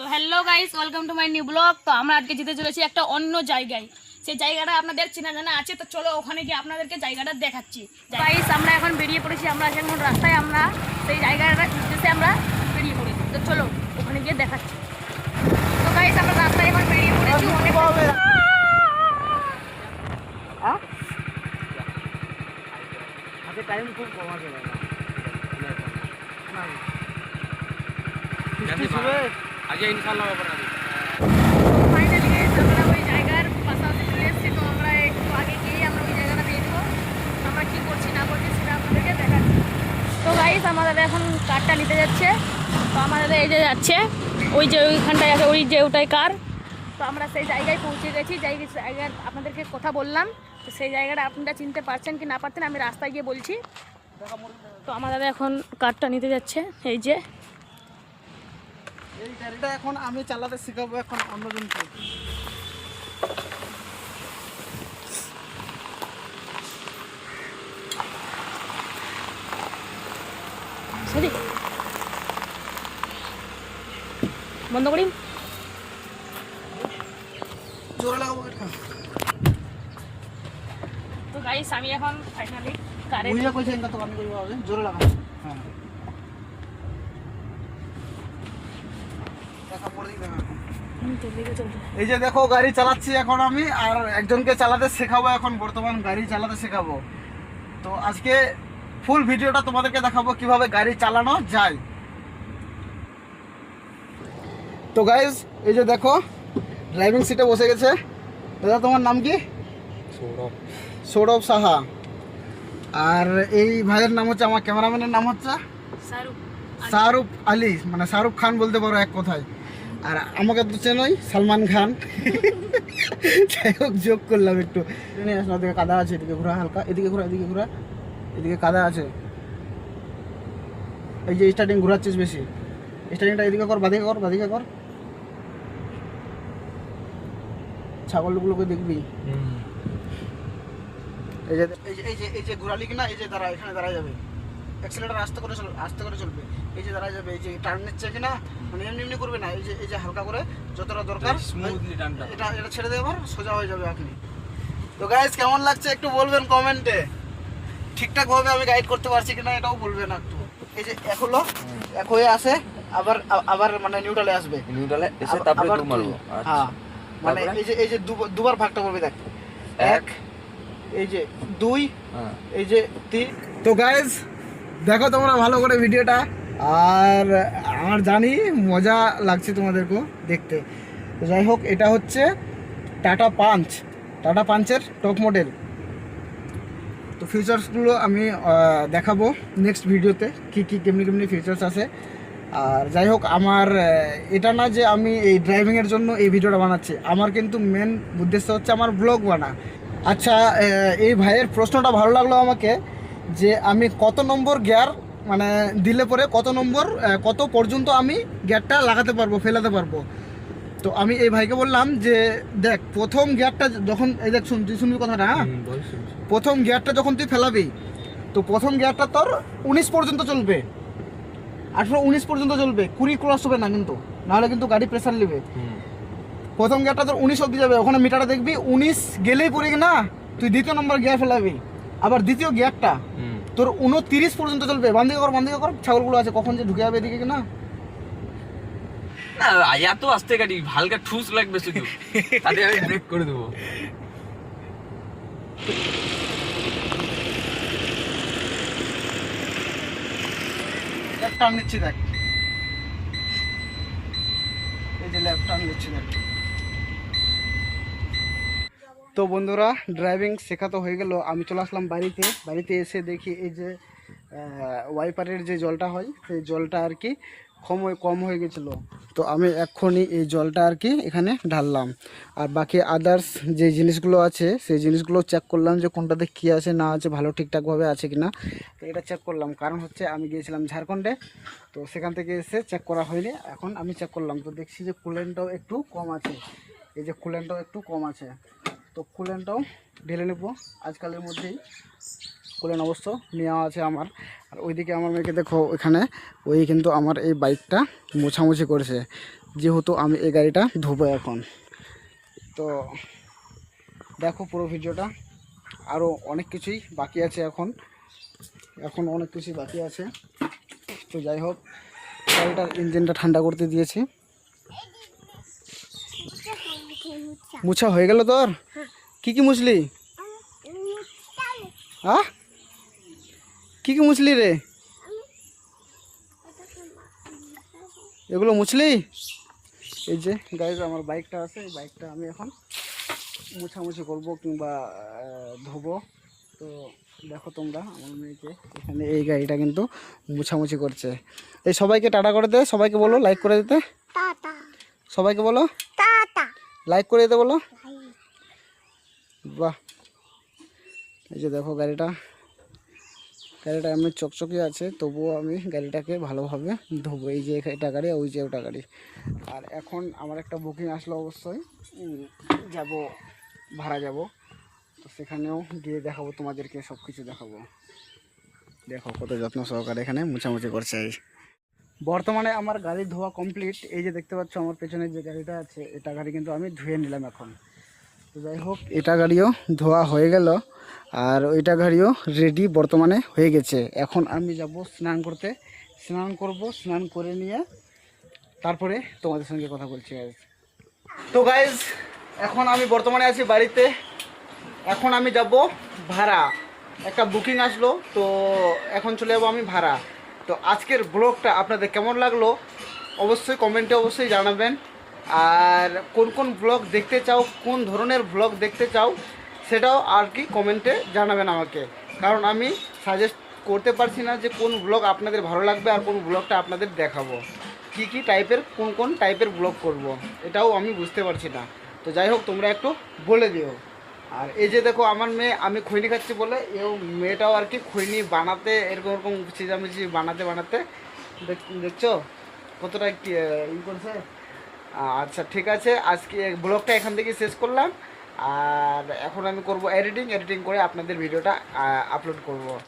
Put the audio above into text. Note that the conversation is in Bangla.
তো hello guys, welcome to my new blog. তো আমরা আজকে যেতে চলেছি একটা অন্য জায়গায়। সেই জায়গাটা আপনাদের চেনা জানা আছে, তো চলো ওখানে গিয়ে আপনাদেরকে জায়গাটা দেখাচ্ছি। গাইস, আমরা এখন বেরিয়ে পড়েছি। আমরা এখন রাস্তায় আমরা সেই জায়গাটা উদ্দেশ্যে আমরা বেরিয়ে পড়েছি। তো চলো ওখানে গিয়ে দেখাচ্ছি। তো গাইস, আমরা রাস্তায় এখন বেরিয়ে পড়েছি। টাইম খুব কম আছে ফাইনালি আমরা ওই জায়গার পাশাপাশি চলে এসেছি। তো আমরা একটু আগে গিয়ে আমরা ওই জায়গাটা দেখবো, আমরা কি করছি না করছি সেটা আপনাদেরকে দেখাচ্ছি। তো গাইস, আমাদের এখন কারটা নিতে যাচ্ছে। তো আমাদের এই যে যাচ্ছে, ওই যে ওইখানটায় আছে, ওই যে ওটাই কার। তো আমরা সেই জায়গায় পৌঁছে গেছি। জায়গার আপনাদেরকে কথা বললাম। তো সেই জায়গাটা আপনারা চিনতে পারছেন কি না পারছেন আমি রাস্তায় গিয়ে বলছি। তো আমাদের এখন কারটা নিতে যাচ্ছে। এই যে এই গাড়িটা এখন আমি চালাতে শেখাবো এখন অন্যজনকে। সরি, বন্ধ করি। জোরে লাগাবো এটা। তো গাইস, আমি এখন ফাইনালি কারে বুঝিয়ে কইছে এটা তো আমি কইবো হবে জোরে লাগাবো। হ্যাঁ দেখা পড়ে দিই না। এই যে দেখো গাড়ি চালাচ্ছি এখন আমি, আর একজনকে চালাতে শেখাবো এখন, বর্তমান গাড়ি চালাতে শেখাবো। তো আজকে ফুল ভিডিওটা তোমাদেরকে দেখাবো কিভাবে গাড়ি চালানো যায়। তো গাইজ, এই যে দেখো ড্রাইভিং সিটে বসে গেছে দাদা। তোমার নাম কি? সৌরভ সাহা। আর এই ভাইয়ের নাম হচ্ছে, আমার ক্যামেরাম্যানের নাম হচ্ছে শাহরুখ আলী, মানে শাহরুখ খান বলতে পারো এক কথায়। আর আমাকে তো চেনই, সালমান খান। যাই হোক, যোগ করলাম একটু। এদিকে কাদা আছে, এদিকে ঘোরা হালকা, এদিকে ঘোরা, এদিকে ঘোরা, এদিকে কাদা আছে। এই যে স্টার্টিং ঘোরাচ্ছিস বেশি, স্টার্টিংটা এদিকে কর, বাদিকে কর, বাদিকে কর। ছাগলগুলোকে দেখবি। এই যে এই যে ঘোরালি কিনা, এই যে দাঁড়া, এখানে দাঁড়ায় যাবে। অ্যাক্সিলারেটর আস্তে করে চলবে, আস্তে করে চলবে। এই যে দাঁড়ায় যাবে, এই যে টার্ন নিচ্ছে কিনা, মানে এমনি এমনি করবে না। এই যে হালকা করে যতটা দরকার স্মুথলি টার্নটা, এটা ছেড়ে দেবার সোজা হয়ে যাবে আপনি। তো গাইস, কেমন লাগছে একটু বলবেন কমেন্টে। ঠিকঠাক ভাবে আমি গাইড করতে পারছি কিনা এটাও বলবেন একটু। এই যে এক হলো, এক হয়ে আসে, আবার মানে নিউট্রালে আসবে, নিউট্রালে এসে তারপরে দু মারবো। হ্যাঁ, মানে এই যে দুবার ভাগটা করবে, দেখ, এক, এই যে দুই, এই যে তিন। তো গাইজ দেখো তোমরা ভালো করে ভিডিওটা, আর আমার জানি মজা লাগছে তোমাদেরকেও দেখতে। তো যাই হোক, এটা হচ্ছে টাটা পাঞ্চের টপ মডেল। তো ফিচার্সগুলো আমি দেখাবো নেক্সট ভিডিওতে, কেমনি ফিচার্স আছে। আর যাই হোক, আমার এটা না যে আমি এই ড্রাইভিংয়ের জন্য এই ভিডিওটা বানাচ্ছি, আমার কিন্তু মেন উদ্দেশ্য হচ্ছে আমার ব্লগ বানা। আচ্ছা, এই ভাইয়ের প্রশ্নটা ভালো লাগলো আমাকে, যে আমি কত নম্বর গিয়ার মানে দিলে পরে কত পর্যন্ত আমি গিয়ারটা লাগাতে পারবো, ফেলাতে পারবো। তো আমি এই ভাইকে বললাম যে দেখ, প্রথম গিয়ারটা যখন, এই দেখ তুই শুনবি কথাটা। হ্যাঁ, প্রথম গিয়ারটা যখন তুই ফেলাবি, তো প্রথম গিয়ারটা তোর 19 পর্যন্ত চলবে, 18-19 পর্যন্ত চলবে, 20 ক্রস হবে না কিন্তু, নাহলে কিন্তু গাড়ি প্রেসার নেবে। প্রথম গিয়ারটা তোর 19 অব্দি যাবে, ওখানে মিটারে দেখবি 19 গেলেই পড়ে না, তুই দ্বিতীয় নম্বর গিয়ার ফেলাবি, আবার দ্বিতীয় গিয়ারটা তোর 29 পর্যন্ত চলবে। বান্দিকে কর, ছাগলগুলো আছে, কখন যে ঢুকে যাবে এদিকে না। এত আস্তে গাড়ি, হালকা ঠুস লাগবে শুধু, তাতে আমি ব্রেক করে দেবো। লেফট টার্ন নিচ্ছি, দেখ, এই যে লেফট টার্ন নিচ্ছি দেখ। তো বন্ধুরা, ড্রাইভিং শেখা তো হয়ে গেল, আমি চলে আসলাম বাড়িতে এসে দেখি এই যে ওয়াইপারের যে জলটা হয়, সেই জলটা আর কি কম হয়ে গেছিলো। তো আমি এক্ষুনি এই জলটা আর কি এখানে ঢাললাম, আর বাকি আদার্স যে জিনিসগুলো আছে সেই জিনিসগুলো চেক করলাম যে কোনটাতে কী আছে না আছে, ভালো ঠিকঠাকভাবে আছে কি না। তো এটা চেক করলাম, কারণ হচ্ছে আমি গিয়েছিলাম ঝাড়খণ্ডে, তো সেখান থেকে এসে চেক করা হয়নি, এখন আমি চেক করলাম। তো দেখছি যে কুলেন্টটাও একটু কম আছে, এই যে কুলেন্টটাও একটু কম আছে। তো কুলেনটাও ঢেলে নেব আজকালের মধ্যেই, কুলেন অবশ্য নেওয়া আছে আমার। আর ওইদিকে আমার মেয়েকে দেখো, ওইখানে ওই কিন্তু আমার এই বাইকটা মোছামুছি করেছে। যেহেতু আমি এই গাড়িটা ধোবো এখন। তো দেখো পুরো ভিডিওটা, আরও অনেক কিছুই বাকি আছে, এখন অনেক কিছুই বাকি আছে। তো যাই হোক, গাড়িটার ইঞ্জিনটা ঠান্ডা করতে দিয়েছি। মুছা হয়ে গেল তোর? কি কি মুছলি? হ্যাঁ, কি কি মুছলি রে? এগুলো মুছলি? এই যে গাইজ আমার বাইকটা আছে, এই বাইকটা আমি এখন মুছামুছি করবো কিংবা ধোবো। তো দেখো তোমরা আমার মেয়েকে এখানে এই গাড়িটা কিন্তু মুছামুছি করছে। এই সবাইকে টাটা করে দে, সবাইকে বলো লাইক করে দিতে, সবাইকে বলো লাইক করে দিতে বলো। বাহ, এই যে দেখো গাড়িটা এমনি চকচকে আছে, তবুও আমি গাড়িটাকে ভালোভাবে ধোবো। এই যে এটা গাড়ি, ওই যে ওটা গাড়ি। আর এখন আমার একটা বুকিং আসলো, অবশ্যই যাব, ভাড়া যাব। তো সেখানেও গিয়ে দেখাবো তোমাদেরকে, সব কিছু দেখাবো। দেখো কত যত্ন সহকারে এখানে মুছামুছি করছে। এই বর্তমানে আমার গাড়ি ধোয়া কমপ্লিট। এই যে দেখতে পাচ্ছ আমার পেছনে যে গাড়িটা আছে, এটা গাড়ি কিন্তু আমি ধুয়ে নিলাম এখন। তো যাই হোক, এটা গাড়িও ধোয়া হয়ে গেল, আর ওইটা গাড়িও রেডি বর্তমানে হয়ে গেছে। এখন আমি যাব স্নান করতে, স্নান করব, স্নান করে নিয়ে তারপরে তোমাদের সঙ্গে কথা বলছি গাইজ। তো গাইজ এখন আমি বর্তমানে আছি বাড়িতে, এখন আমি যাব ভাড়া। একটা বুকিং আসলো, তো এখন চলে যাবো আমি ভাড়া। তো আজকের ব্লগটা আপনাদের কেমন লাগলো অবশ্যই কমেন্টে অবশ্যই জানাবেন। আর কোন কোন ব্লগ দেখতে চাও, কোন ধরনের ব্লগ দেখতে চাও, সেটাও আর কি কমেন্টে জানাবেন আমাকে। কারণ আমি সাজেস্ট করতে পারছি না যে কোন ব্লগ আপনাদের ভালো লাগবে আর কোন ব্লগটা আপনাদের দেখাবো, কি টাইপের, কোন টাইপের ব্লগ করব, এটাও আমি বুঝতে পারছি না। তো যাই হোক, তোমরা একটু বলে দিও। আর এই যে দেখো আমার মেয়ে, আমি খৈনি খাচ্ছি বলে এও মেয়েটাও আর কি খৈনি বানাতে এরকম চিজামিচি বানাতে দেখছো কতটা ই করছে। আচ্ছা ঠিক আছে, আজকে ব্লগটা এখান থেকে শেষ করলাম। আর এখন আমি করব এডিটিং করে আপনাদের ভিডিওটা আপলোড করব।